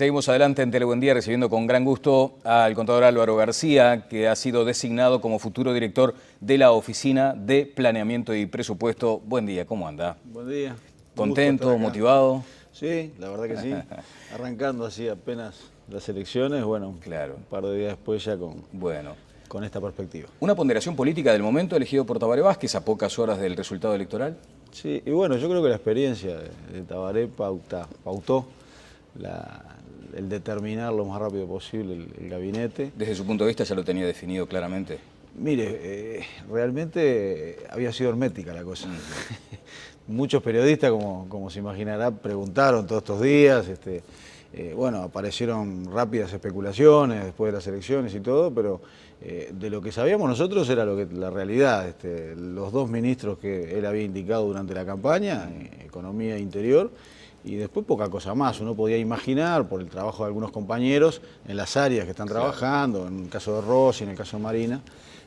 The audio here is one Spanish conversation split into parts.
Seguimos adelante en Telebuen Día recibiendo con gran gusto al contador Álvaro García, que ha sido designado como futuro director de la Oficina de Planeamiento y Presupuesto. Buen día, ¿cómo anda? Buen día. ¿Contento, motivado? Sí, la verdad que sí. Arrancando así apenas las elecciones, bueno, Claro. un par de días después ya Bueno. con esta perspectiva. ¿Una ponderación política del momento elegido por Tabaré Vázquez a pocas horas del resultado electoral? Sí, y bueno, yo creo que la experiencia de Tabaré pautó el determinar lo más rápido posible el gabinete. Desde su punto de vista ya lo tenía definido claramente. Mire, realmente había sido hermética la cosa. Muchos periodistas, como se imaginará, preguntaron todos estos días. Bueno, aparecieron rápidas especulaciones después de las elecciones y todo, pero de lo que sabíamos nosotros era la realidad. Los dos ministros que él había indicado durante la campaña, Economía e Interior, y después poca cosa más. Uno podía imaginar, por el trabajo de algunos compañeros, en las áreas que están trabajando, en el caso de Rossi, en el caso de Marina,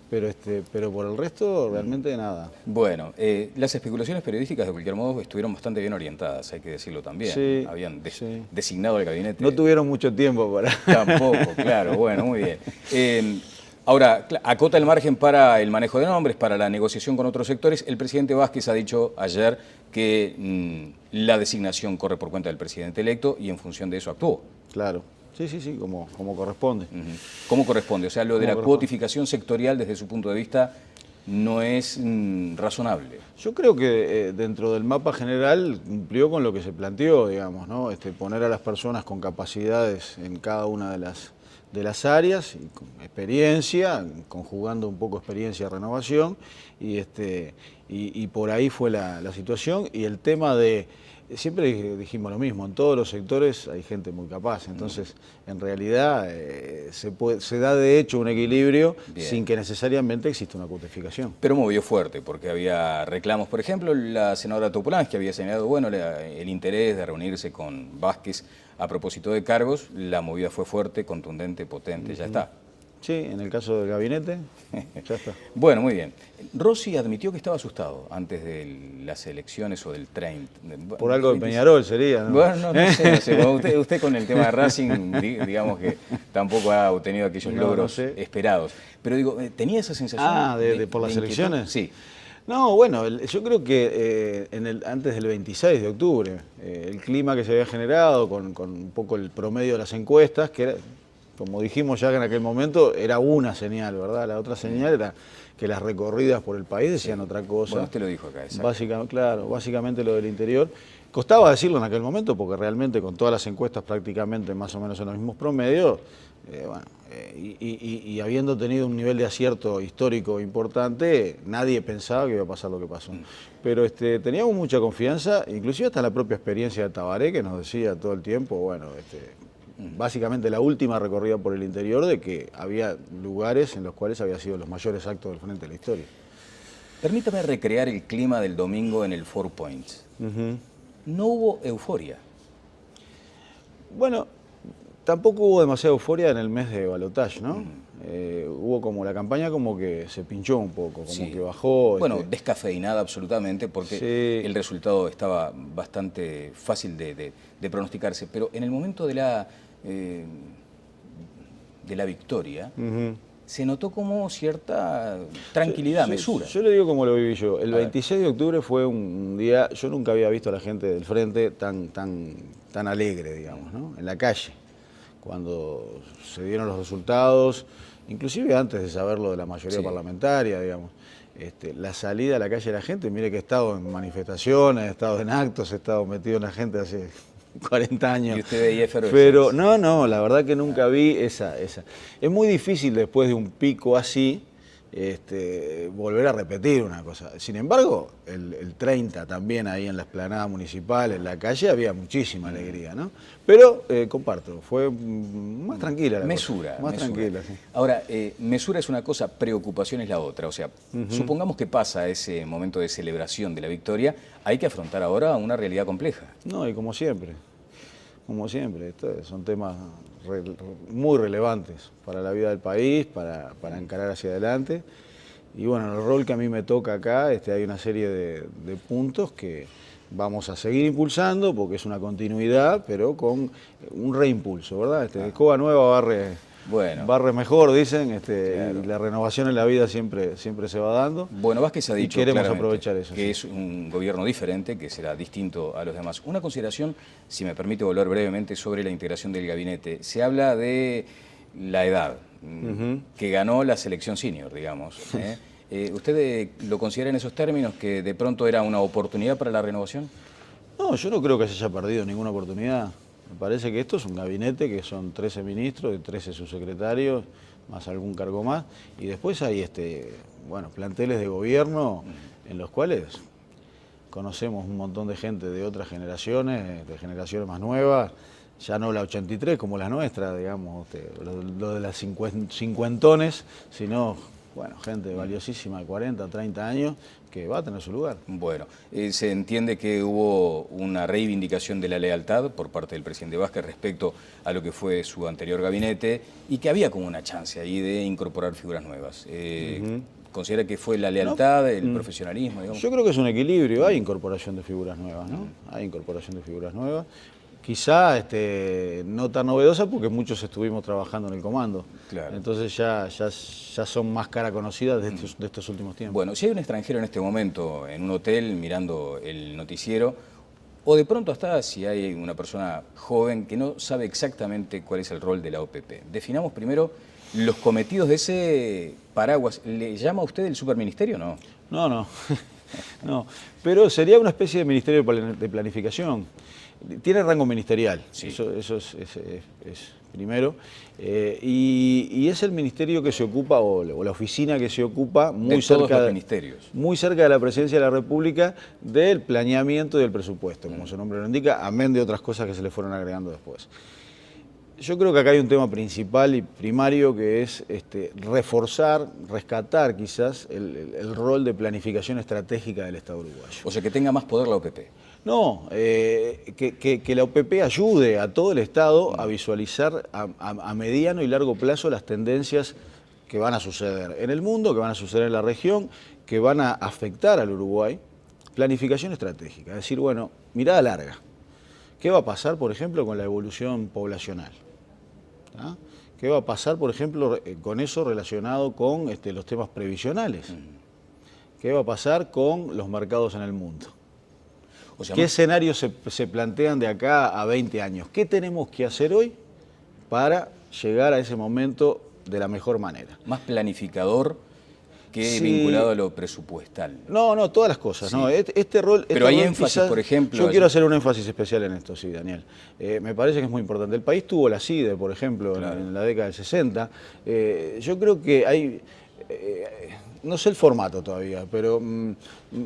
pero por el resto realmente nada. Bueno, las especulaciones periodísticas de cualquier modo estuvieron bastante bien orientadas, hay que decirlo también. Sí, Habían sí. designado el gabinete. No tuvieron mucho tiempo para... Tampoco, claro, bueno, muy bien. Ahora, acota el margen para el manejo de nombres, para la negociación con otros sectores. El presidente Vázquez ha dicho ayer que la designación corre por cuenta del presidente electo y en función de eso actuó. Claro. Sí, como corresponde. ¿Cómo corresponde? O sea, lo de la cuotificación sectorial desde su punto de vista no es razonable. Yo creo que dentro del mapa general cumplió con lo que se planteó, digamos, ¿no? Poner a las personas con capacidades en cada una de las áreas, y con experiencia, conjugando un poco experiencia y renovación, y por ahí fue la situación. Y el tema de... Siempre dijimos lo mismo, en todos los sectores hay gente muy capaz, entonces en realidad se da de hecho un equilibrio sin que necesariamente exista una cuotificación. Pero movió fuerte, porque había reclamos, por ejemplo, la senadora Topolansky había señalado, bueno, el interés de reunirse con Vázquez a propósito de cargos, la movida fue fuerte, contundente, potente, ya está. Sí, en el caso del gabinete, ya está. Bueno, muy bien. Rossi admitió que estaba asustado antes de las elecciones o del 30. Por algo de Peñarol sería, ¿no? Bueno, no sé. Bueno, usted con el tema de Racing, digamos que tampoco ha obtenido aquellos logros esperados. Pero digo, ¿tenía esa sensación? ¿Por las elecciones? Sí. No, bueno, yo creo que antes del 26 de octubre, el clima que se había generado con un poco el promedio de las encuestas, que era... Como dijimos ya que en aquel momento, era una señal, ¿verdad? La otra señal era que las recorridas por el país decían otra cosa. Bueno, usted lo dijo acá, básicamente lo del interior. Costaba decirlo en aquel momento porque realmente con todas las encuestas prácticamente más o menos en los mismos promedios, y habiendo tenido un nivel de acierto histórico importante, nadie pensaba que iba a pasar lo que pasó. Pero teníamos mucha confianza, inclusive hasta la propia experiencia de Tabaré, que nos decía todo el tiempo, bueno, básicamente la última recorrida por el interior, de que había lugares en los cuales había sido los mayores actos del frente de la historia. Permítame recrear el clima del domingo en el Four Points. No hubo euforia. Bueno, tampoco hubo demasiada euforia en el mes de balotaje, ¿no? Hubo como la campaña como que se pinchó un poco, como que bajó. Bueno, descafeinada absolutamente porque el resultado estaba bastante fácil de pronosticarse, pero en el momento de la victoria se notó como cierta tranquilidad, mesura. Yo le digo como lo viví yo. El 26 de octubre fue un día, yo nunca había visto a la gente del frente tan alegre, digamos, ¿no? En la calle, cuando se dieron los resultados, inclusive antes de saberlo de la mayoría parlamentaria, digamos. La salida a la calle de la gente, mire que he estado en manifestaciones, he estado en actos, he estado metido en la gente hace 40 años. ¿Y usted veía efervescencia? Pero no, la verdad que nunca vi esa. Es muy difícil después de un pico así, volver a repetir una cosa. Sin embargo, el 30 también ahí en la explanada municipal, en la calle, había muchísima alegría, ¿no? Pero comparto, fue más tranquila la mesura, cosa. Más tranquila, sí. Ahora, mesura es una cosa, preocupación es la otra. O sea, supongamos que pasa ese momento de celebración de la victoria, hay que afrontar ahora una realidad compleja. No, y como siempre, son temas muy relevantes para la vida del país, para encarar hacia adelante. Y bueno, en el rol que a mí me toca acá, hay una serie de puntos que vamos a seguir impulsando porque es una continuidad, pero con un reimpulso, ¿verdad? Escoba nueva barre mejor, dicen, claro. y la renovación en la vida siempre se va dando. Bueno, Vázquez ha dicho y queremos aprovechar eso, que es un gobierno diferente, que será distinto a los demás. Una consideración, si me permite volver brevemente, sobre la integración del gabinete. Se habla de la edad, que ganó la selección senior, digamos. ¿Usted lo considera en esos términos, que de pronto era una oportunidad para la renovación? No, yo no creo que se haya perdido ninguna oportunidad. Me parece que esto es un gabinete que son 13 ministros, 13 subsecretarios, más algún cargo más, y después hay planteles de gobierno en los cuales conocemos un montón de gente de otras generaciones, de generaciones más nuevas, ya no la 83 como la nuestra, digamos, lo de las cincuentones, sino gente valiosísima de 40, 30 años que va a tener su lugar. Bueno, se entiende que hubo una reivindicación de la lealtad por parte del presidente Vázquez respecto a lo que fue su anterior gabinete y que había como una chance ahí de incorporar figuras nuevas. ¿Considera que fue la lealtad, el profesionalismo, digamos? Yo creo que es un equilibrio, hay incorporación de figuras nuevas, ¿no? Hay incorporación de figuras nuevas. Quizá no tan novedosa porque muchos estuvimos trabajando en el comando. Claro. Entonces ya son más cara conocidas de estos últimos tiempos. Bueno, si hay un extranjero en este momento en un hotel mirando el noticiero, o de pronto hasta si hay una persona joven que no sabe exactamente cuál es el rol de la OPP. Definamos primero los cometidos de ese paraguas. ¿Le llama a usted el superministerio o no? No, no, pero sería una especie de ministerio de planificación. Tiene rango ministerial, sí. Eso es primero, y es el ministerio que se ocupa, o la oficina que se ocupa muy cerca de la Presidencia de la República del planeamiento y del presupuesto, como su nombre lo indica, amén de otras cosas que se le fueron agregando después. Yo creo que acá hay un tema principal y primario que es reforzar, rescatar quizás el rol de planificación estratégica del Estado uruguayo. O sea, que tenga más poder la OPP. No, que la OPP ayude a todo el Estado a visualizar a mediano y largo plazo las tendencias que van a suceder en el mundo, que van a suceder en la región, que van a afectar al Uruguay. Planificación estratégica, es decir, bueno, mirada larga. ¿Qué va a pasar, por ejemplo, con la evolución poblacional? ¿Ah? ¿Qué va a pasar, por ejemplo, con eso relacionado con los temas previsionales? ¿Qué va a pasar con los mercados en el mundo? O sea, ¿qué escenarios se plantean de acá a 20 años? ¿Qué tenemos que hacer hoy para llegar a ese momento de la mejor manera? Más planificador que vinculado a lo presupuestal. No, todas las cosas. Sí. ¿No? Pero hay énfasis, por ejemplo. Yo quiero hacer un énfasis especial en esto, sí, Daniel. Me parece que es muy importante. El país tuvo la CIDE, por ejemplo, claro, en la década del 60. Yo creo que hay... no sé el formato todavía, pero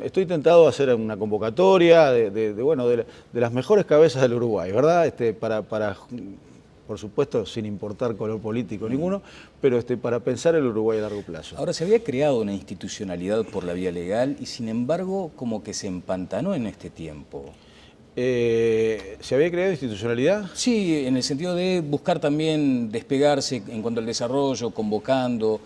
estoy tentado a hacer una convocatoria de las mejores cabezas del Uruguay, ¿verdad? Para por supuesto, sin importar color político ninguno, pero para pensar el Uruguay a largo plazo. Ahora, se había creado una institucionalidad por la vía legal y, sin embargo, como que se empantanó en este tiempo. ¿Se había creado institucionalidad? Sí, en el sentido de buscar también despegarse en cuanto al desarrollo, convocando.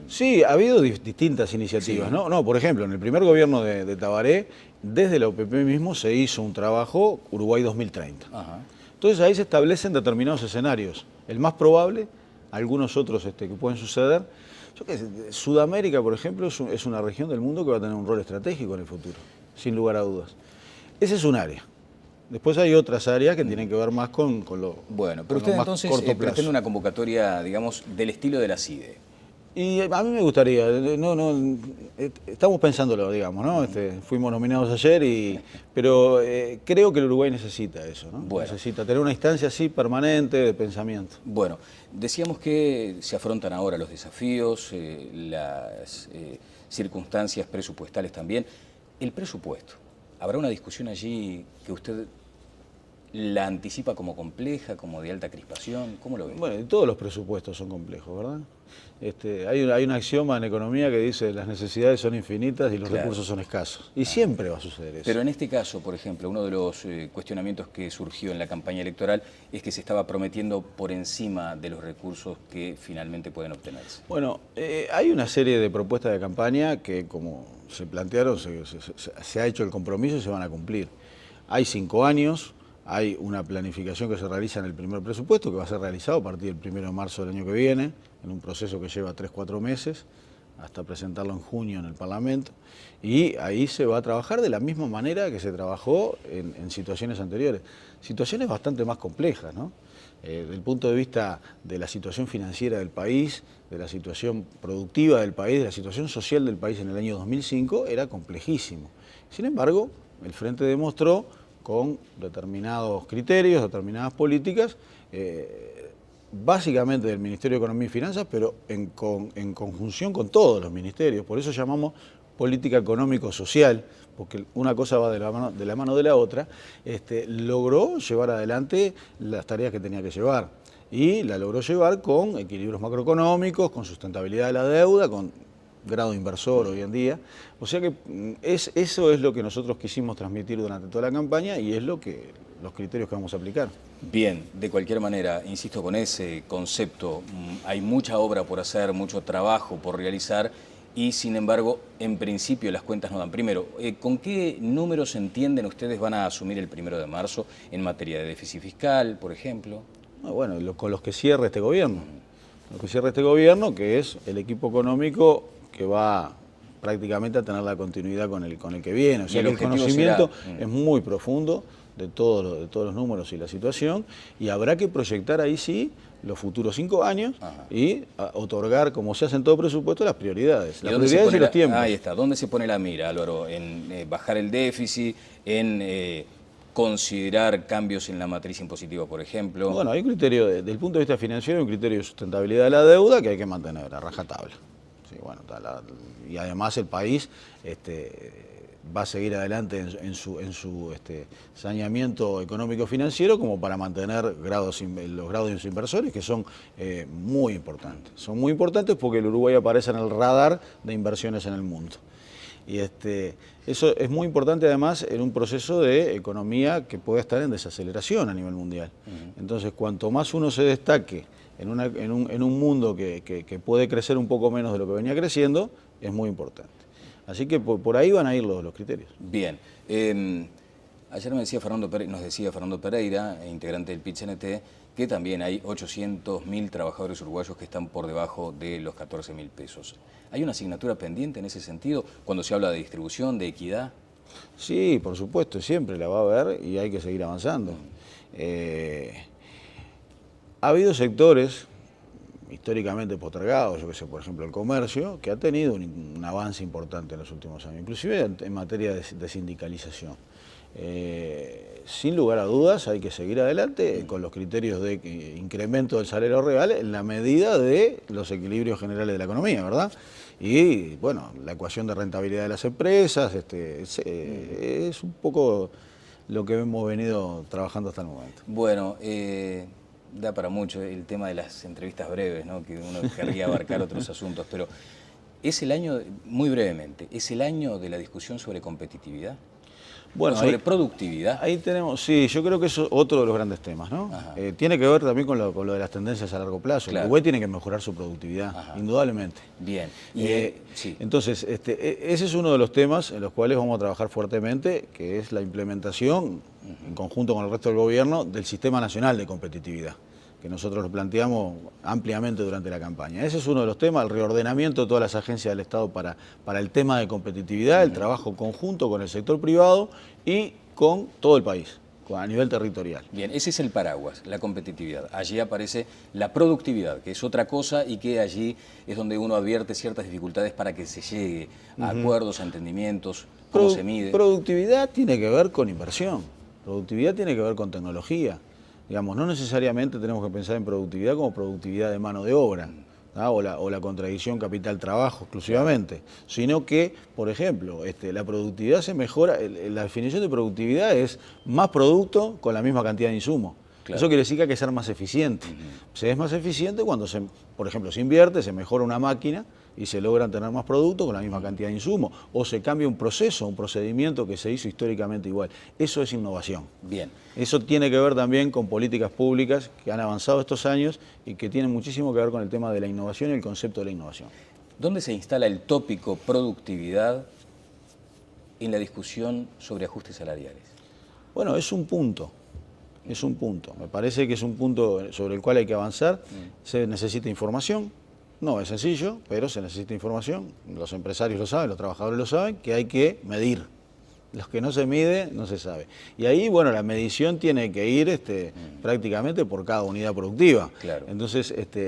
Sí, ha habido distintas iniciativas, sí. ¿No? Por ejemplo, en el primer gobierno de Tabaré, desde la OPP mismo se hizo un trabajo Uruguay 2030. Ajá. Entonces ahí se establecen determinados escenarios. El más probable, algunos otros que pueden suceder. Yo qué sé, Sudamérica, por ejemplo, es una región del mundo que va a tener un rol estratégico en el futuro, sin lugar a dudas. Ese es un área. Después hay otras áreas que tienen que ver más con lo Bueno, pero usted entonces pretende una convocatoria, digamos, del estilo de la CIDE. Y a mí me gustaría, estamos pensándolo, digamos, ¿no? Fuimos nominados ayer, pero creo que el Uruguay necesita eso, ¿no? Bueno. Necesita tener una instancia así permanente de pensamiento. Bueno, decíamos que se afrontan ahora los desafíos, las circunstancias presupuestales también. El presupuesto, ¿habrá una discusión allí que usted ¿La anticipa como compleja, como de alta crispación? ¿Cómo lo ve? Bueno, todos los presupuestos son complejos, ¿verdad? Hay un axioma en economía que dice las necesidades son infinitas y los recursos son escasos. Y siempre va a suceder eso. Pero en este caso, por ejemplo, uno de los cuestionamientos que surgió en la campaña electoral es que se estaba prometiendo por encima de los recursos que finalmente pueden obtenerse. Bueno, hay una serie de propuestas de campaña que, como se plantearon, se ha hecho el compromiso y se van a cumplir. Hay 5 años. Hay una planificación que se realiza en el primer presupuesto que va a ser realizado a partir del 1 de marzo del año que viene, en un proceso que lleva 3-4 meses, hasta presentarlo en junio en el Parlamento. Y ahí se va a trabajar de la misma manera que se trabajó en situaciones anteriores. Situaciones bastante más complejas, ¿no? Desde el punto de vista de la situación financiera del país, de la situación productiva del país, de la situación social del país en el año 2005, era complejísimo. Sin embargo, el Frente demostró con determinados criterios, determinadas políticas, básicamente del Ministerio de Economía y Finanzas, pero en conjunción con todos los ministerios. Por eso llamamos política económico-social, porque una cosa va de la mano de la otra, logró llevar adelante las tareas que tenía que llevar. Y la logró llevar con equilibrios macroeconómicos, con sustentabilidad de la deuda, con grado inversor hoy en día. O sea que eso es lo que nosotros quisimos transmitir durante toda la campaña y es los criterios que vamos a aplicar. Bien, de cualquier manera, insisto con ese concepto, hay mucha obra por hacer, mucho trabajo por realizar y sin embargo, en principio las cuentas no dan. Primero, ¿con qué números entienden ustedes van a asumir el 1 de marzo en materia de déficit fiscal, por ejemplo? Bueno, con los que cierre este gobierno. Lo que cierre este gobierno, que es el equipo económico que va prácticamente a tener la continuidad con el que viene. O sea que el conocimiento es muy profundo de todos los números y la situación, y habrá que proyectar ahí sí los futuros 5 años y otorgar, como se hace en todo presupuesto, las prioridades. Las prioridades y los tiempos. Ahí está. ¿Dónde se pone la mira, Álvaro? ¿En bajar el déficit? ¿En considerar cambios en la matriz impositiva, por ejemplo? Bueno, hay un criterio, desde el punto de vista financiero, hay un criterio de sustentabilidad de la deuda que hay que mantener a rajatabla. Sí, bueno, y además el país va a seguir adelante en su saneamiento económico-financiero como para mantener los grados inversores que son muy importantes. Son muy importantes porque el Uruguay aparece en el radar de inversiones en el mundo. Y eso es muy importante además en un proceso de economía que puede estar en desaceleración a nivel mundial. Entonces, cuanto más uno se destaque en un mundo que puede crecer un poco menos de lo que venía creciendo, es muy importante. Así que por ahí van a ir los criterios. Bien. Ayer nos decía Fernando Pereira, integrante del PIT-CNT, que también hay 800.000 trabajadores uruguayos que están por debajo de los 14.000 pesos. ¿Hay una asignatura pendiente en ese sentido cuando se habla de distribución, de equidad? Sí, por supuesto, siempre la va a haber y hay que seguir avanzando. Ha habido sectores históricamente postergados, yo que sé, por ejemplo el comercio, que ha tenido un avance importante en los últimos años, inclusive en materia de sindicalización. Sin lugar a dudas hay que seguir adelante con los criterios de incremento del salario real en la medida de los equilibrios generales de la economía, ¿verdad? Y bueno, la ecuación de rentabilidad de las empresas es un poco lo que hemos venido trabajando hasta el momento. Bueno, da para mucho el tema de las entrevistas breves, ¿no? Que uno querría abarcar otros asuntos, pero es el año, muy brevemente, ¿es el año de la discusión sobre competitividad? Bueno, sobre productividad. Ahí tenemos, sí, yo creo que eso es otro de los grandes temas, ¿no? Tiene que ver también con lo de las tendencias a largo plazo. Claro. El Uruguay tiene que mejorar su productividad, indudablemente. Bien. Sí. Entonces, ese es uno de los temas en los cuales vamos a trabajar fuertemente, que es la implementación, en conjunto con el resto del gobierno, del Sistema Nacional de Competitividad, que nosotros lo planteamos ampliamente durante la campaña. Ese es uno de los temas, el reordenamiento de todas las agencias del Estado para el tema de competitividad, el trabajo conjunto con el sector privado y con todo el país, a nivel territorial. Bien, ese es el paraguas, la competitividad. Allí aparece la productividad, que es otra cosa y que allí es donde uno advierte ciertas dificultades para que se llegue a acuerdos, a entendimientos, cómo se mide. Productividad tiene que ver con inversión, productividad tiene que ver con tecnología. Digamos, no necesariamente tenemos que pensar en productividad como productividad de mano de obra. o la contradicción capital-trabajo exclusivamente, sino que, por ejemplo, la productividad se mejora, la definición de productividad es más producto con la misma cantidad de insumos. Claro. Eso quiere decir que hay que ser más eficiente. Se es más eficiente cuando, por ejemplo, se invierte, se mejora una máquina y se logran tener más producto con la misma cantidad de insumos, o se cambia un proceso, un procedimiento que se hizo históricamente igual. Eso es innovación. Bien. Eso tiene que ver también con políticas públicas que han avanzado estos años y que tienen muchísimo que ver con el tema de la innovación y el concepto de la innovación. ¿Dónde se instala el tópico productividad en la discusión sobre ajustes salariales? Bueno, es un punto. Es un punto. Me parece que es un punto sobre el cual hay que avanzar. Se necesita información. No es sencillo, pero se necesita información. Los empresarios lo saben, los trabajadores lo saben, que hay que medir. Los que no se mide, no se sabe. Y ahí, bueno, la medición tiene que ir prácticamente por cada unidad productiva. Claro. Entonces, está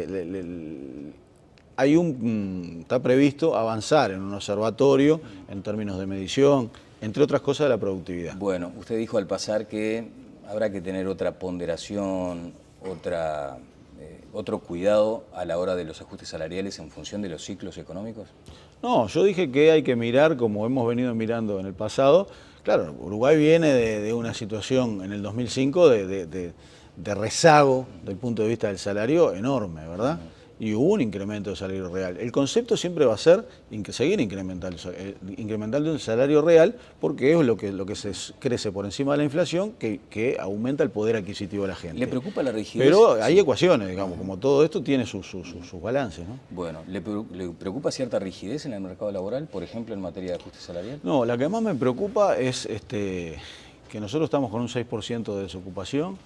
previsto avanzar en un observatorio en términos de medición, entre otras cosas de la productividad. Bueno, usted dijo al pasar que habrá que tener otra ponderación, otro cuidado a la hora de los ajustes salariales en función de los ciclos económicos. No, yo dije que hay que mirar como hemos venido mirando en el pasado. Claro, Uruguay viene de una situación en el 2005 de rezago del punto de vista del salario enorme, ¿verdad? Y hubo un incremento del salario real. El concepto siempre va a ser seguir incrementando el salario real, porque es lo que se crece por encima de la inflación, que aumenta el poder adquisitivo de la gente. ¿Le preocupa la rigidez? Pero hay ecuaciones, digamos, como todo esto tiene sus balances, ¿no? Bueno, ¿le preocupa cierta rigidez en el mercado laboral, por ejemplo, en materia de ajuste salarial? No, la que más me preocupa es que nosotros estamos con un 6% de desocupación,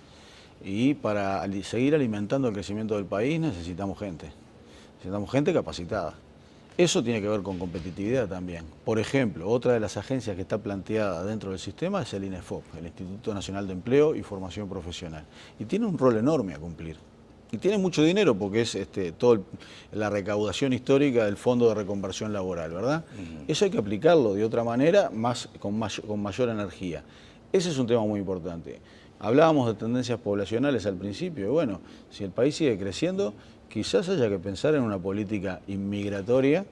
y para seguir alimentando el crecimiento del país necesitamos gente capacitada. Eso tiene que ver con competitividad también. Por ejemplo, otra de las agencias que está planteada dentro del sistema es el INEFOP, el Instituto Nacional de Empleo y Formación Profesional. Y tiene un rol enorme a cumplir. Y tiene mucho dinero porque es toda la recaudación histórica del Fondo de Reconversión Laboral, ¿verdad? Eso hay que aplicarlo de otra manera, con mayor energía. Ese es un tema muy importante. Hablábamos de tendencias poblacionales al principio, y bueno, si el país sigue creciendo, quizás haya que pensar en una política inmigratoria,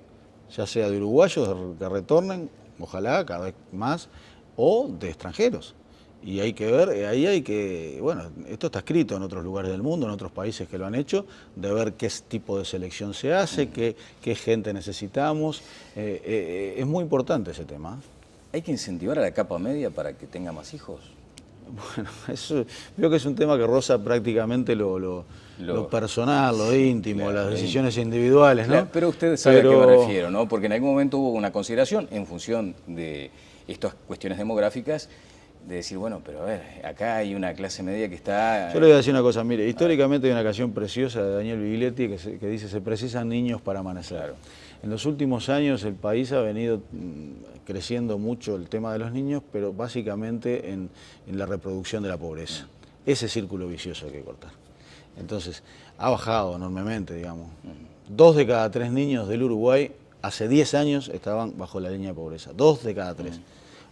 ya sea de uruguayos que retornen, ojalá cada vez más, o de extranjeros. Y hay que ver, bueno, esto está escrito en otros lugares del mundo, en otros países que lo han hecho, de ver qué tipo de selección se hace, qué gente necesitamos. Es muy importante ese tema. ¿Hay que incentivar a la capa media para que tenga más hijos? Bueno, eso creo que es un tema que roza prácticamente lo personal, lo íntimo, claro, las decisiones individuales, ¿no? Claro, pero usted sabe a qué me refiero, ¿no? Porque en algún momento hubo una consideración en función de estas cuestiones demográficas, de decir, bueno, pero a ver, acá hay una clase media que está... Yo le voy a decir una cosa, mire, históricamente hay una canción preciosa de Daniel Biglietti que dice, se precisan niños para amanecer. Claro. En los últimos años el país ha venido creciendo mucho el tema de los niños, pero básicamente en la reproducción de la pobreza. Ese círculo vicioso hay que cortar. Entonces, ha bajado enormemente, digamos. 2 de cada 3 niños del Uruguay hace 10 años estaban bajo la línea de pobreza. 2 de cada 3.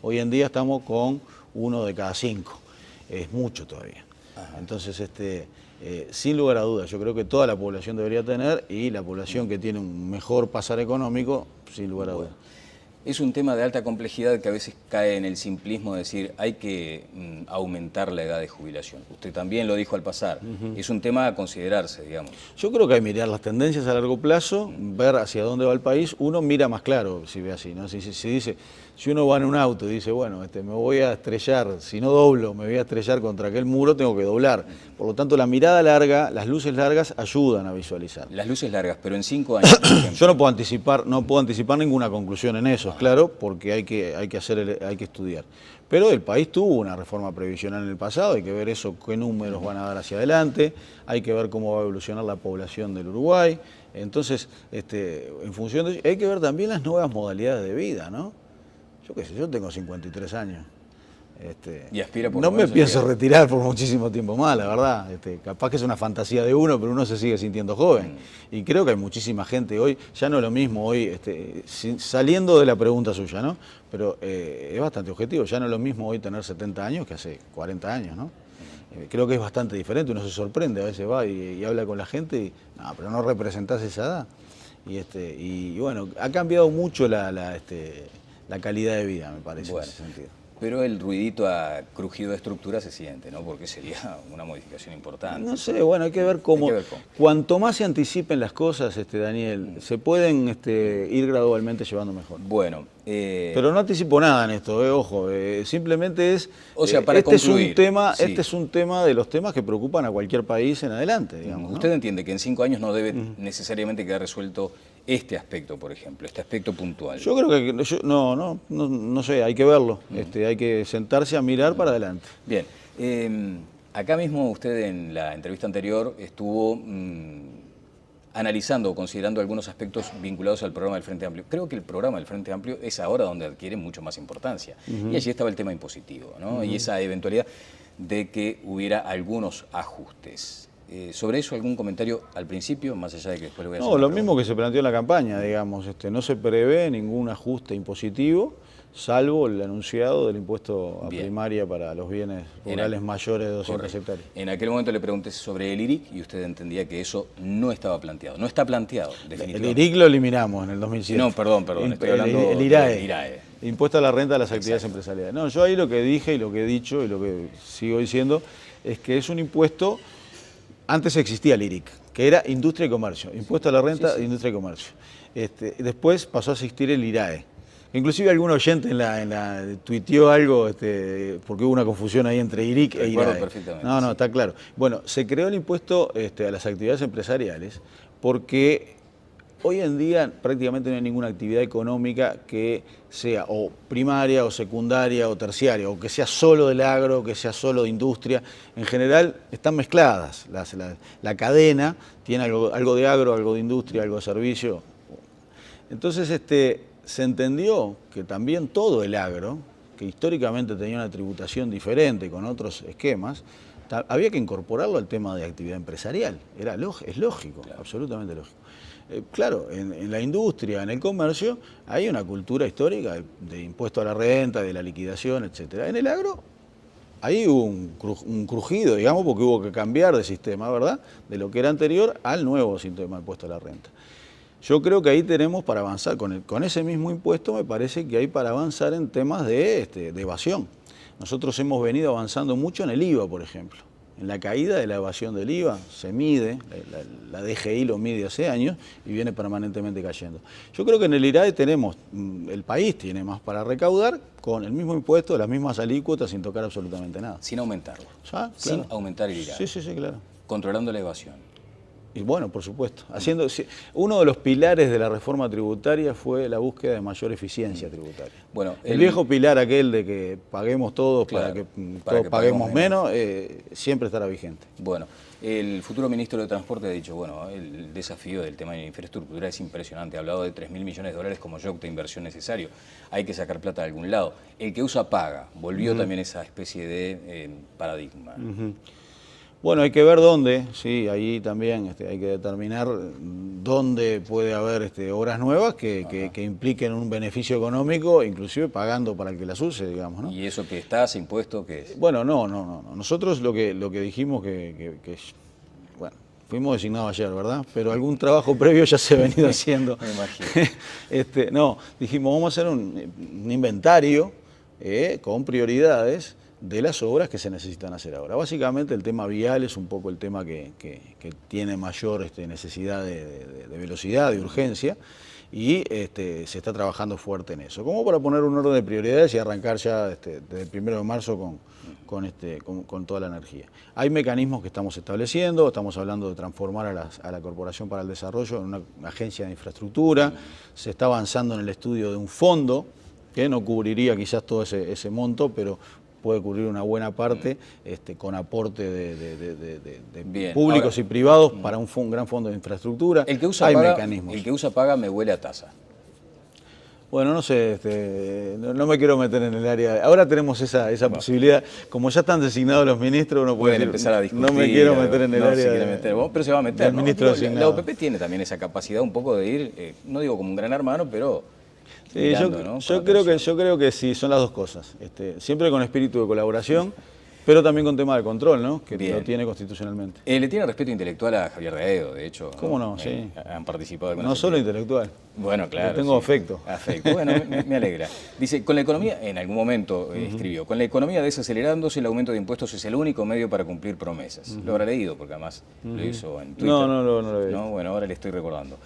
Hoy en día estamos con 1 de cada 5. Es mucho todavía. Entonces, sin lugar a dudas, yo creo que toda la población debería tener, y la población que tiene un mejor pasar económico, sin lugar a dudas. Es un tema de alta complejidad que a veces cae en el simplismo de decir hay que aumentar la edad de jubilación. Usted también lo dijo al pasar. Es un tema a considerarse, digamos. Yo creo que hay que mirar las tendencias a largo plazo, ver hacia dónde va el país. Uno mira más claro si ve así, ¿no? Si dice, si uno va en un auto y dice, bueno, me voy a estrellar, si no doblo, me voy a estrellar contra aquel muro, tengo que doblar. Por lo tanto, la mirada larga, las luces largas ayudan a visualizar. Las luces largas, pero en 5 años, por ejemplo. Yo no puedo anticipar ninguna conclusión en eso, claro, porque hay que estudiar. Pero el país tuvo una reforma previsional en el pasado, hay que ver eso, qué números van a dar hacia adelante, hay que ver cómo va a evolucionar la población del Uruguay. Entonces, en función de eso, hay que ver también las nuevas modalidades de vida, ¿no? Yo qué sé, yo tengo 53 años. Y aspira por no me pienso retirar por muchísimo tiempo más, la verdad. Capaz que es una fantasía de uno, pero uno se sigue sintiendo joven. Y creo que hay muchísima gente hoy, ya no es lo mismo hoy, saliendo de la pregunta suya, ¿no? Pero es bastante objetivo, ya no es lo mismo hoy tener 70 años que hace 40 años, ¿no? creo que es bastante diferente, uno se sorprende, a veces va y habla con la gente y, no, pero no representás esa edad. Y bueno, ha cambiado mucho la calidad de vida, me parece, Bueno, en ese sentido. pero el ruidito a crujido de estructura se siente, ¿no? Porque sería una modificación importante. No sé, bueno, hay que ver cómo. Cuanto más se anticipen las cosas, Daniel, se pueden ir gradualmente llevando mejor. Bueno. Pero no anticipo nada en esto, ojo, simplemente es. O sea, para concluir, sí. Este es un tema de los temas que preocupan a cualquier país en adelante, digamos. ¿Usted ¿no? entiende que en 5 años no debe necesariamente quedar resuelto este aspecto, por ejemplo, este aspecto puntual? Yo creo que no sé, hay que verlo, hay que sentarse a mirar para adelante. Bien, acá mismo usted en la entrevista anterior estuvo analizando o considerando algunos aspectos vinculados al programa del Frente Amplio. Creo que el programa del Frente Amplio es ahora donde adquiere mucho más importancia. Y allí estaba el tema impositivo, ¿no? Y esa eventualidad de que hubiera algunos ajustes. ¿Sobre eso algún comentario al principio, más allá de que después le voy a hacer No, una lo pregunta? mismo que se planteó en la campaña, digamos, no se prevé ningún ajuste impositivo, salvo el anunciado del impuesto a primaria para los bienes rurales mayores de 200 hectáreas. En aquel momento le pregunté sobre el IRIC y usted entendía que eso no estaba planteado. No está planteado, definitivamente. El IRIC lo eliminamos en el 2007. No, perdón, estoy hablando el IRAE. del IRAE. Impuesto a la renta de las actividades empresariales. No, yo ahí lo que dije y lo que he dicho y lo que sigo diciendo es que es un impuesto. Antes existía el IRIC, que era Industria y Comercio, Impuesto a la Renta de Industria y Comercio. Después pasó a existir el IRAE. Inclusive algún oyente tuiteó algo, porque hubo una confusión ahí entre IRIC e IRAE. Perfectamente. No, está claro. Bueno, se creó el impuesto a las actividades empresariales porque hoy en día prácticamente no hay ninguna actividad económica que sea o primaria o secundaria o terciaria, o que sea solo del agro, o que sea solo de industria. En general están mezcladas. La cadena tiene algo de agro, algo de industria, algo de servicio. Entonces se entendió que también todo el agro, que históricamente tenía una tributación diferente con otros esquemas, había que incorporarlo al tema de actividad empresarial. Es lógico, claro. Absolutamente lógico. Claro, en la industria, en el comercio, hay una cultura histórica de impuesto a la renta, de la liquidación, etc. En el agro, ahí hubo un crujido, digamos, porque hubo que cambiar de sistema, ¿verdad? De lo que era anterior al nuevo sistema de impuesto a la renta. Yo creo que ahí tenemos para avanzar, con ese mismo impuesto me parece que hay para avanzar en temas de evasión. Nosotros hemos venido avanzando mucho en el IVA, por ejemplo. En la caída de la evasión del IVA se mide, la DGI lo mide hace años y viene permanentemente cayendo. Yo creo que en el IRAE el país tiene más para recaudar con el mismo impuesto, las mismas alícuotas, sin tocar absolutamente nada. Sin aumentarlo. ¿Ya? Sin Claro. aumentar el IRAE. Sí, claro. Controlando la evasión. Y bueno, por supuesto. Uno de los pilares de la reforma tributaria fue la búsqueda de mayor eficiencia tributaria. Bueno, el viejo pilar aquel de que paguemos todos, claro, para que todos paguemos menos, siempre estará vigente. Bueno, el futuro ministro de Transporte ha dicho, bueno, el desafío del tema de infraestructura es impresionante. Ha hablado de 3.000 millones de dólares como shock de inversión necesario. Hay que sacar plata de algún lado. El que usa paga. Volvió también esa especie de paradigma. Bueno, hay que ver dónde, sí, ahí también hay que determinar dónde puede haber obras nuevas que impliquen un beneficio económico, inclusive pagando para el que las use, digamos, ¿no? ¿Y eso que está, ese impuesto, qué es? Bueno, no. Nosotros lo que dijimos bueno, fuimos designados ayer, ¿verdad? Pero algún trabajo previo ya se ha venido haciendo. Me imagino. No, dijimos, vamos a hacer un inventario con prioridades de las obras que se necesitan hacer ahora. Básicamente el tema vial es un poco el tema que tiene mayor necesidad de velocidad, de urgencia, y se está trabajando fuerte en eso. Como para poner un orden de prioridades y arrancar ya desde el 1 de marzo con toda la energía. Hay mecanismos que estamos estableciendo, estamos hablando de transformar a la Corporación para el Desarrollo en una agencia de infraestructura, se está avanzando en el estudio de un fondo que no cubriría quizás todo ese monto, pero puede cubrir una buena parte con aporte de públicos y privados para un gran fondo de infraestructura. El que usa Hay paga, mecanismos. El que usa paga me huele a tasa. Bueno, no sé, no me quiero meter en el área. Ahora tenemos esa posibilidad. Como ya están designados los ministros, uno puede empezar a discutir. No me quiero meter en el área. Pero se va a meter. El ministro designado. La OPP tiene también esa capacidad un poco de ir, no digo como un gran hermano, pero... Sí, mirando, ¿no? yo creo que sí, son las dos cosas. Siempre con espíritu de colaboración pero también con tema de control, ¿no? Que Bien. lo tiene constitucionalmente. Le tiene respeto intelectual a Javier Daedo, de hecho. ¿Cómo no? Sí. Han participado de No solo intelectual. Bueno, claro. Le tengo afecto. Afecto. Bueno, me alegra. Dice, con la economía, en algún momento escribió, con la economía desacelerándose, el aumento de impuestos es el único medio para cumplir promesas. Lo habrá leído, porque además lo hizo en Twitter. No lo vi. No, bueno, ahora le estoy recordando.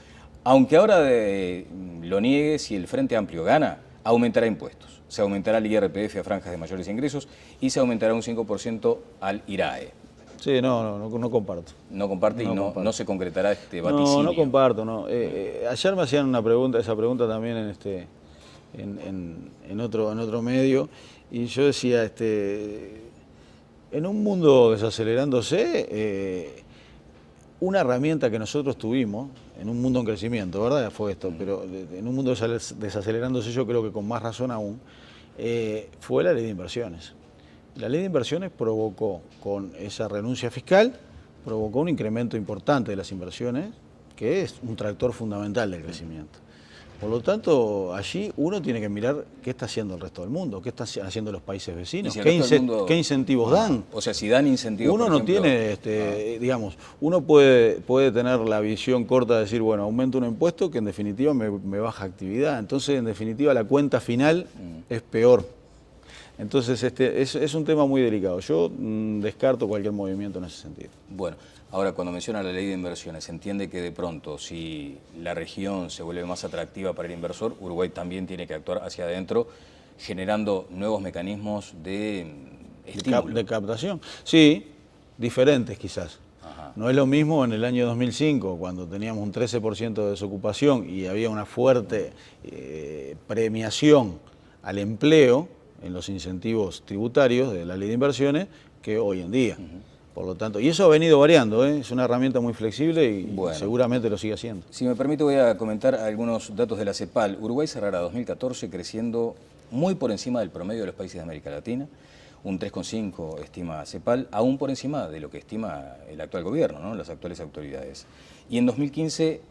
Aunque ahora lo niegue, si el Frente Amplio gana, aumentará impuestos. Se aumentará el IRPF a franjas de mayores ingresos y se aumentará un 5% al IRAE. Sí, no comparto. No comparte No y comparto. no se concretará este vaticinio. No comparto, no. Ayer me hacían esa pregunta también en otro medio, y yo decía, en un mundo desacelerándose, una herramienta que nosotros tuvimos, en un mundo en crecimiento, ¿verdad? Fue esto, pero en un mundo desacelerándose, yo creo que con más razón aún, fue la ley de inversiones. La ley de inversiones provocó, con esa renuncia fiscal, provocó un incremento importante de las inversiones, que es un tractor fundamental del crecimiento. Por lo tanto, allí uno tiene que mirar qué está haciendo el resto del mundo, qué están haciendo los países vecinos, si qué incentivos dan. O sea, si dan incentivos, Uno por no ejemplo, tiene, digamos, uno puede tener la visión corta de decir, bueno, aumento un impuesto que en definitiva me baja actividad. Entonces, en definitiva, la cuenta final es peor. Entonces, es un tema muy delicado. Yo descarto cualquier movimiento en ese sentido. Bueno, ahora cuando menciona la ley de inversiones, se entiende que de pronto, si la región se vuelve más atractiva para el inversor, Uruguay también tiene que actuar hacia adentro, generando nuevos mecanismos de estímulo. De captación. Sí, diferentes quizás. Ajá. No es lo mismo en el año 2005, cuando teníamos un 13% de desocupación y había una fuerte premiación al empleo en los incentivos tributarios de la ley de inversiones, que hoy en día. Por lo tanto, y eso ha venido variando, es una herramienta muy flexible y seguramente lo sigue haciendo. Si me permite, voy a comentar algunos datos de la CEPAL. Uruguay cerrará 2014 creciendo muy por encima del promedio de los países de América Latina, un 3,5 estima CEPAL, aún por encima de lo que estima el actual gobierno, ¿no? Las actuales autoridades. Y en 2015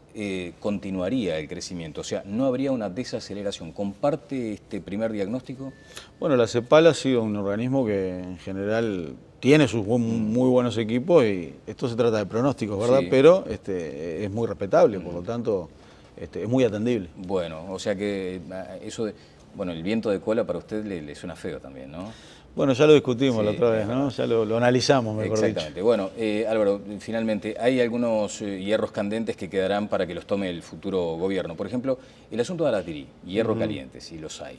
continuaría el crecimiento, o sea, no habría una desaceleración. ¿Comparte este primer diagnóstico? Bueno, la CEPAL ha sido un organismo que en general tiene sus muy buenos equipos y esto se trata de pronósticos, ¿verdad? Sí. Pero es muy respetable, por lo tanto es muy atendible. Bueno, o sea que eso de, bueno, el viento de cola para usted le suena feo también, ¿no? Bueno, ya lo discutimos la otra vez, ¿no? Ya lo analizamos, mejor Exactamente. dicho. Bueno, Álvaro, finalmente, hay algunos hierros candentes que quedarán para que los tome el futuro gobierno. Por ejemplo, el asunto de Alatiri, hierro caliente, si los hay.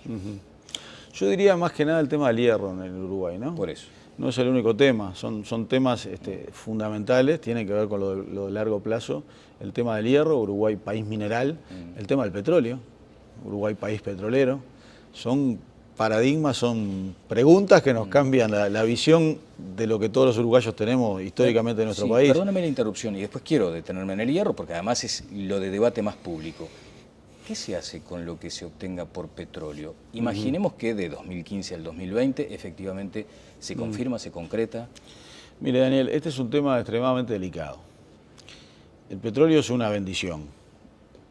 Yo diría más que nada el tema del hierro en el Uruguay, ¿no? Por eso. No es el único tema, son temas fundamentales, tienen que ver con lo de largo plazo. El tema del hierro, Uruguay país mineral, el tema del petróleo, Uruguay país petrolero, son paradigmas, son preguntas que nos cambian la visión de lo que todos los uruguayos tenemos históricamente en nuestro país. Perdóname la interrupción y después quiero detenerme en el hierro porque además es lo de debate más público. ¿Qué se hace con lo que se obtenga por petróleo? Imaginemos que de 2015 al 2020 efectivamente se confirma, se concreta. Mire, Daniel, este es un tema extremadamente delicado. El petróleo es una bendición,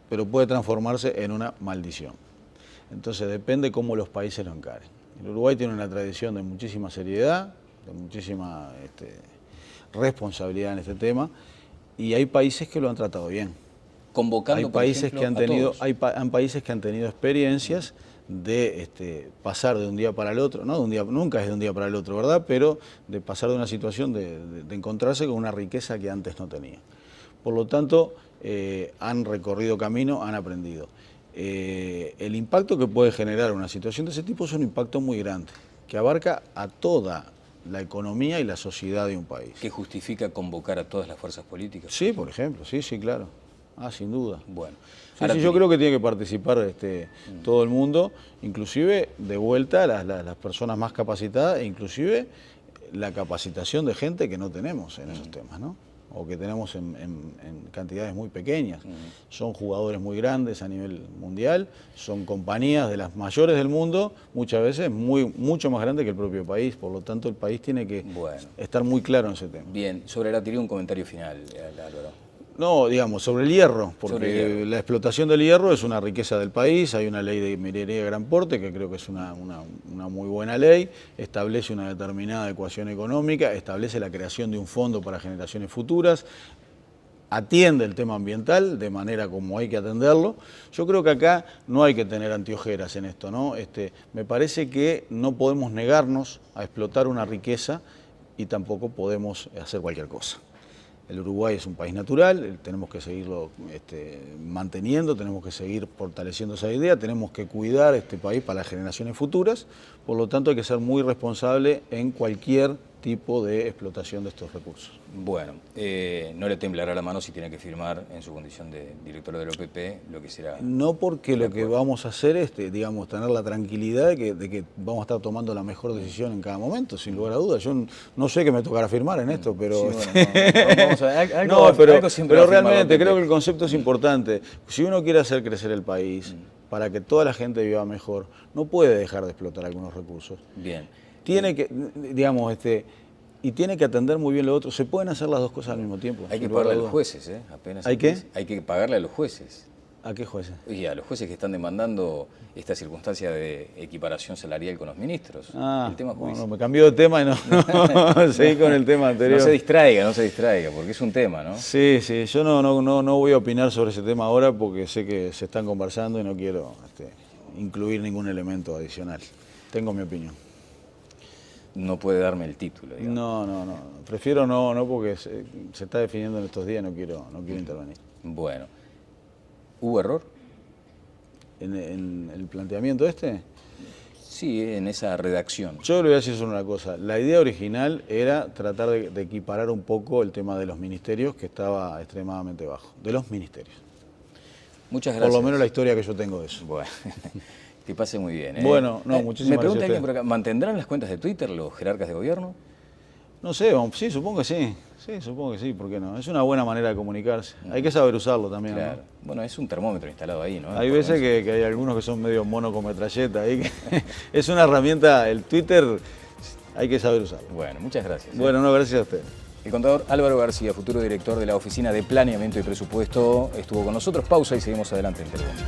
pero puede transformarse en una maldición. Entonces depende cómo los países lo encaren. El Uruguay tiene una tradición de muchísima seriedad, de muchísima responsabilidad en este tema, y hay países que lo han tratado bien. Convocando, hay países por ejemplo, que han tenido, a todos. países que han tenido experiencias de pasar de un día para el otro, no nunca es de un día para el otro, ¿verdad? Pero de pasar de una situación de encontrarse con una riqueza que antes no tenía. Por lo tanto, han recorrido camino, han aprendido. El impacto que puede generar una situación de ese tipo es un impacto muy grande, que abarca a toda la economía y la sociedad de un país. ¿Que justifica convocar a todas las fuerzas políticas? Sí, por ejemplo, sí, claro. Sin duda. Bueno. Sí, yo creo que tiene que participar todo el mundo, inclusive de vuelta las personas más capacitadas e inclusive la capacitación de gente que no tenemos en esos temas, ¿no? O que tenemos en cantidades muy pequeñas. Son jugadores muy grandes a nivel mundial, son compañías de las mayores del mundo, muchas veces mucho más grandes que el propio país, por lo tanto el país tiene que estar muy claro en ese tema. Bien, sobre Alatiri un comentario final, Álvaro. No, digamos, sobre el hierro, porque Sobre el hierro. la explotación del hierro es una riqueza del país, hay una ley de minería de gran porte, que creo que es una muy buena ley, establece una determinada ecuación económica, establece la creación de un fondo para generaciones futuras, atiende el tema ambiental de manera como hay que atenderlo. Yo creo que acá no hay que tener anteojeras en esto, ¿no? Me parece que no podemos negarnos a explotar una riqueza y tampoco podemos hacer cualquier cosa. El Uruguay es un país natural, tenemos que seguirlo manteniendo, tenemos que seguir fortaleciendo esa idea, tenemos que cuidar este país para las generaciones futuras, por lo tanto hay que ser muy responsable en cualquier tipo de explotación de estos recursos. Bueno, no le temblará la mano si tiene que firmar en su condición de director de la OPP lo que será. No, porque lo que vamos a hacer es, digamos, tener la tranquilidad de que vamos a estar tomando la mejor decisión en cada momento, sin lugar a dudas. Yo no sé qué me tocará firmar en esto, pero... Sí, bueno, vamos a ver, pero realmente creo que el concepto es importante. Si uno quiere hacer crecer el país, para que toda la gente viva mejor, no puede dejar de explotar algunos recursos. Bien. Tiene que, digamos, y tiene que atender muy bien lo otro. Se pueden hacer las dos cosas al mismo tiempo. Hay que pagarle a los jueces, ¿eh? Apenas ¿Hay qué? Hay que pagarle a los jueces. ¿A qué jueces? Y a los jueces que están demandando esta circunstancia de equiparación salarial con los ministros. El tema judicial. Bueno, me cambió de tema y no seguí con el tema anterior. No se distraiga, porque es un tema, ¿no? Sí, yo no voy a opinar sobre ese tema ahora porque sé que se están conversando y no quiero incluir ningún elemento adicional. Tengo mi opinión. No puede darme el título, digamos. No. Prefiero no porque se está definiendo en estos días, no quiero intervenir. Bueno. ¿Hubo error? ¿En el planteamiento este? Sí, en esa redacción. Yo le voy a decir solo una cosa. La idea original era tratar de equiparar un poco el tema de los ministerios, que estaba extremadamente bajo. De los ministerios. Muchas gracias. Por lo menos la historia que yo tengo de eso. Bueno, que pase muy bien, ¿eh? Bueno, muchísimas gracias. Me pregunta alguien por acá, ¿mantendrán las cuentas de Twitter los jerarcas de gobierno? No sé, sí, supongo que sí. Sí, supongo que sí, ¿por qué no? Es una buena manera de comunicarse. Hay que saber usarlo también, Claro. ¿no? Bueno, es un termómetro instalado ahí, ¿no? Hay veces que hay algunos que son medio mono con metralleta ahí. Es una herramienta, el Twitter, hay que saber usarlo. Bueno, muchas gracias. Bueno, no, gracias a usted. El contador Álvaro García, futuro director de la Oficina de Planeamiento y Presupuesto, estuvo con nosotros. Pausa y seguimos adelante en Telemundo.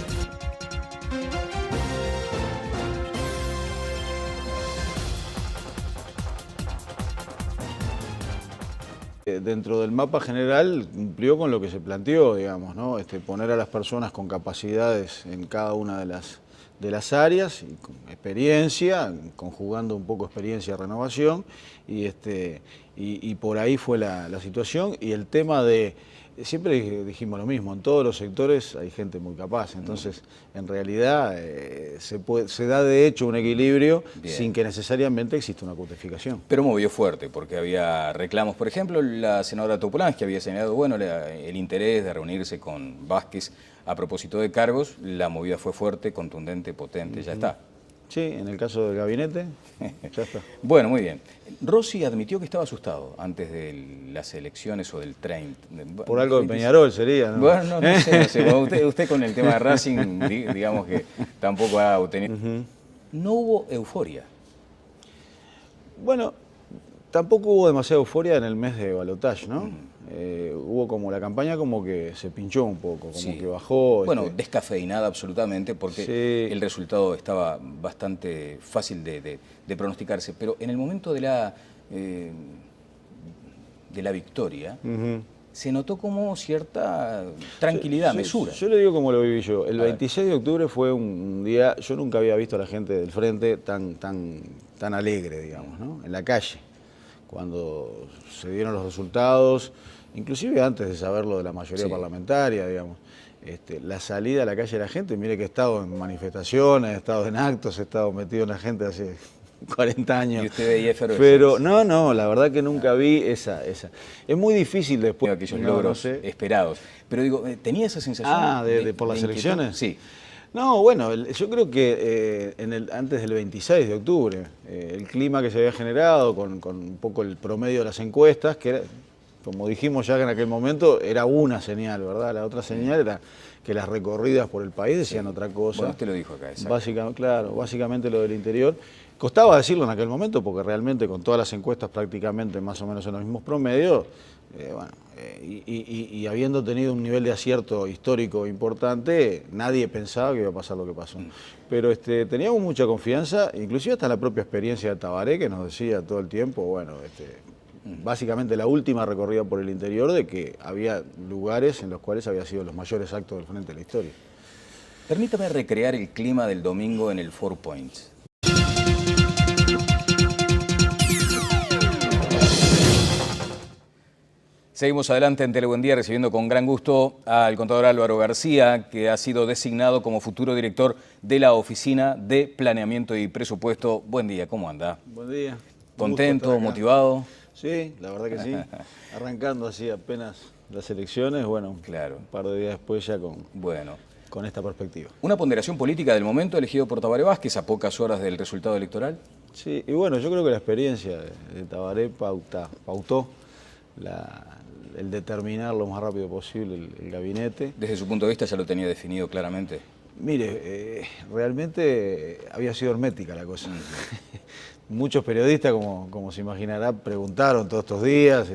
Dentro del mapa general cumplió con lo que se planteó, digamos, ¿no? Poner a las personas con capacidades en cada una de las áreas, y con experiencia, conjugando un poco experiencia y renovación, y por ahí fue la situación. Y el tema de, siempre dijimos lo mismo, en todos los sectores hay gente muy capaz, entonces en realidad se da de hecho un equilibrio. Bien. Sin que necesariamente exista una cutificación. Pero movió fuerte, porque había reclamos, por ejemplo, la senadora Topolansky había señalado, bueno, el interés de reunirse con Vázquez a propósito de cargos, la movida fue fuerte, contundente, potente, ya está. Sí, en el caso del gabinete, ya está. Bueno, muy bien. Rossi admitió que estaba asustado antes de las elecciones o del 30. Por algo de Peñarol sería, ¿no? Bueno, no sé. Bueno, usted con el tema de Racing, digamos que tampoco ha obtenido. No hubo euforia. Bueno, tampoco hubo demasiada euforia en el mes de balotaje, ¿no? Hubo como la campaña como que se pinchó un poco, como que bajó. Bueno, descafeinada absolutamente, porque el resultado estaba bastante fácil de pronosticarse. Pero en el momento de la victoria, se notó como cierta tranquilidad, mesura. Yo le digo como lo viví yo. El 26 de octubre fue un día, yo nunca había visto a la gente del frente tan alegre, digamos, ¿no? En la calle, cuando se dieron los resultados, inclusive antes de saber lo de la mayoría parlamentaria, digamos. La salida a la calle de la gente, mire que he estado en manifestaciones, he estado en actos, he estado metido en la gente hace 40 años. Y usted veía efervescencia. Pero no, la verdad que nunca vi esa. Es muy difícil después. Aquellos logros esperados. Pero digo, ¿tenía esa sensación? ¿Por las elecciones? Sí. No, bueno, yo creo que antes del 26 de octubre, el clima que se había generado con un poco el promedio de las encuestas, que era, como dijimos ya en aquel momento, era una señal, ¿verdad? La otra señal era que las recorridas por el país decían otra cosa. Bueno, usted lo dijo acá, básicamente lo del interior. Costaba decirlo en aquel momento porque realmente con todas las encuestas prácticamente más o menos en los mismos promedios, Y habiendo tenido un nivel de acierto histórico importante, nadie pensaba que iba a pasar lo que pasó. Pero teníamos mucha confianza, inclusive hasta la propia experiencia de Tabaré, que nos decía todo el tiempo, bueno, básicamente la última recorrida por el interior, de que había lugares en los cuales había sido los mayores actos del frente de la historia. Permítame recrear el clima del domingo en el Four Points. Seguimos adelante en Telebuen Día, recibiendo con gran gusto al contador Álvaro García, que ha sido designado como futuro director de la Oficina de Planeamiento y Presupuesto. Buen día, ¿cómo anda? Buen día. ¿Contento, motivado? Sí, la verdad que sí. Arrancando así apenas las elecciones, bueno, claro, un par de días después ya con esta perspectiva. ¿Una ponderación política del momento elegido por Tabaré Vázquez a pocas horas del resultado electoral? Sí, y bueno, yo creo que la experiencia de Tabaré pautó el determinar lo más rápido posible el gabinete. Desde su punto de vista ya lo tenía definido claramente. Mire, realmente había sido hermética la cosa. Muchos periodistas, como se imaginará, preguntaron todos estos días.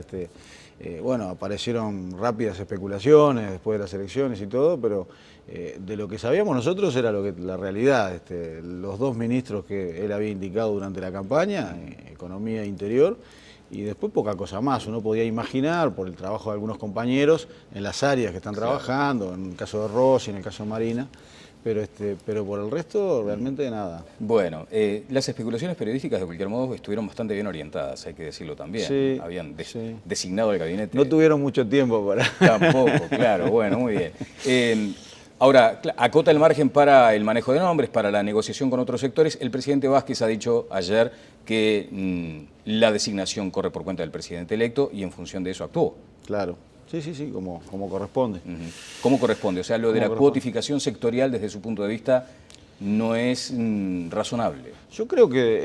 Bueno, aparecieron rápidas especulaciones después de las elecciones y todo, pero de lo que sabíamos nosotros era la realidad. Los dos ministros que él había indicado durante la campaña, Economía e Interior, y después poca cosa más. Uno podía imaginar, por el trabajo de algunos compañeros, en las áreas que están trabajando, en el caso de Rossi, en el caso de Marina, pero por el resto realmente nada. Bueno, las especulaciones periodísticas de cualquier modo estuvieron bastante bien orientadas, hay que decirlo también. Sí, habían designado el gabinete. No tuvieron mucho tiempo para... Tampoco, claro, bueno, muy bien. Ahora, acota el margen para el manejo de nombres, para la negociación con otros sectores. El presidente Vázquez ha dicho ayer que la designación corre por cuenta del presidente electo y en función de eso actuó. Claro, sí, como corresponde. ¿Cómo corresponde? O sea, lo de la cuotificación sectorial desde su punto de vista no es razonable. Yo creo que